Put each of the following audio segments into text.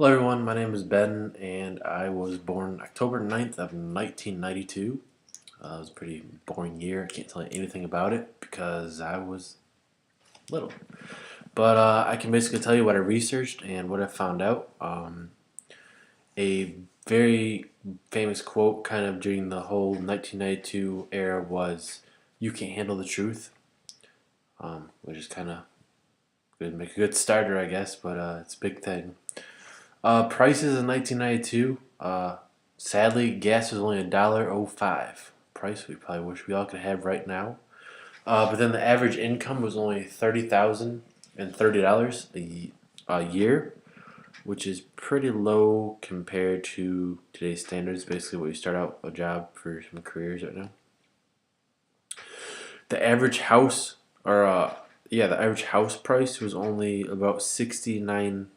Hello everyone, my name is Ben and I was born October 9th of 1992. It was a pretty boring year. I can't tell you anything about it because I was little. But I can basically tell you what I researched and what I found out. A very famous quote kind of during the whole 1992 era was, "You can't handle the truth," which is kind of good, make a good starter, I guess, but it's a big thing. Prices in 1992. Sadly, gas was only $1.05. Price we probably wish we all could have right now. But then the average income was only $30,030 a year, which is pretty low compared to today's standards. Basically, what you start out a job for some careers right now. The average house, the average house price was only about 69,000,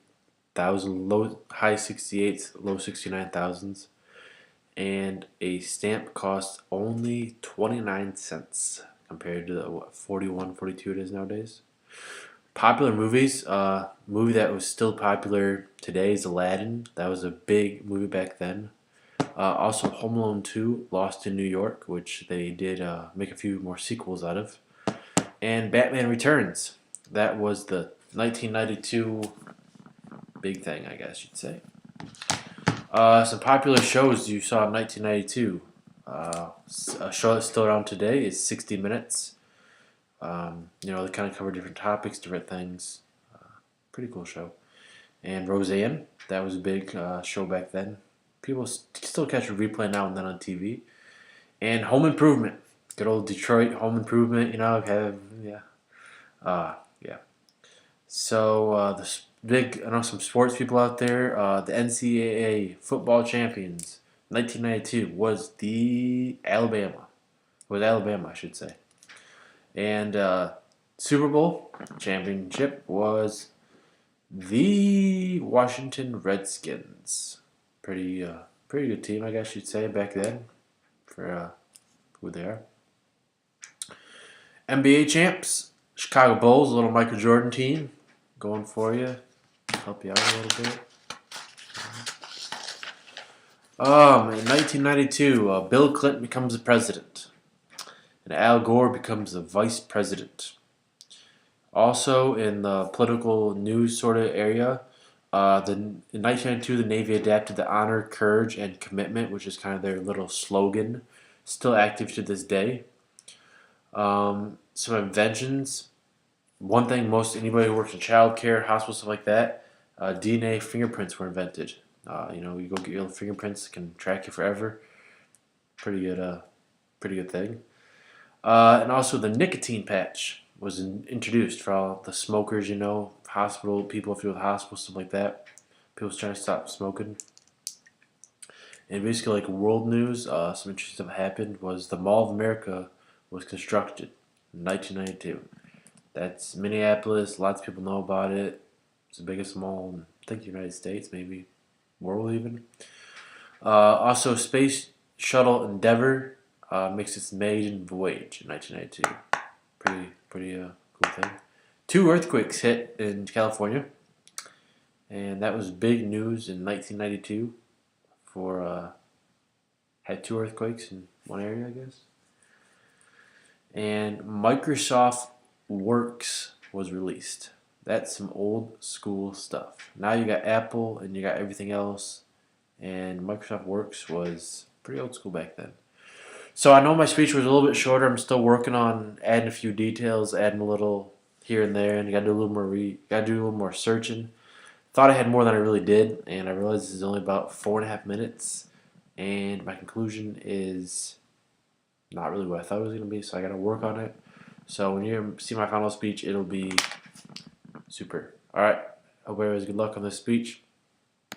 high 68s, low 69,000s, and a stamp cost only 29 cents compared to the 41, 42 it is nowadays. Popular movies, movie that was still popular today is Aladdin. That was a big movie back then. Also, Home Alone 2, Lost in New York, which they did make a few more sequels out of. And Batman Returns. That was the 1992 big thing, I guess you'd say. Some popular shows you saw in 1992. A show that's still around today is 60 Minutes. They kind of cover different topics, different things. Pretty cool show. And Roseanne, that was a big show back then. People still catch a replay now and then on TV. And Home Improvement, good old Detroit Home Improvement. Yeah. So I know some sports people out there. The NCAA football champions, 1992 was Alabama, I should say. And Super Bowl championship was the Washington Redskins. Pretty good team, I guess you'd say, back then for who they are. NBA champs, Chicago Bulls, a little Michael Jordan team, going for you, help you out a little bit. In 1992, Bill Clinton becomes the president, and Al Gore becomes the vice president. Also, in the political news sort of area, in 1992, the Navy adapted the honor, courage, and commitment, which is kind of their little slogan, still active to this day. Some inventions. One thing anybody who works in childcare, hospital, stuff like that, DNA fingerprints were invented. You go get your fingerprints, it can track you forever. Pretty good thing. And also the nicotine patch was introduced for all the smokers, hospital people, if you're with hospital, stuff like that. People's trying to stop smoking. And basically, like world news, some interesting stuff happened was the Mall of America was constructed in 1992. That's Minneapolis. Lots of people know about it. It's the biggest mall in, I think, the United States, maybe world even. Also, Space Shuttle Endeavour makes its maiden voyage in 1992. Pretty cool thing. 2 earthquakes hit in California, and that was big news in 1992. Had 2 earthquakes in one area, I guess. And Microsoft Works was released. That's some old school stuff. Now you got Apple and you got everything else, and Microsoft Works was pretty old school back then. So I know my speech was a little bit shorter. I'm still working on adding a few details, adding a little here and there, and you got to do a little more searching. Thought I had more than I really did, and I realized this is only about 4.5 minutes, and my conclusion is not really what I thought it was going to be, so I got to work on it. So when you see my final speech, it'll be super. All right. Hope everybody's good luck on this speech.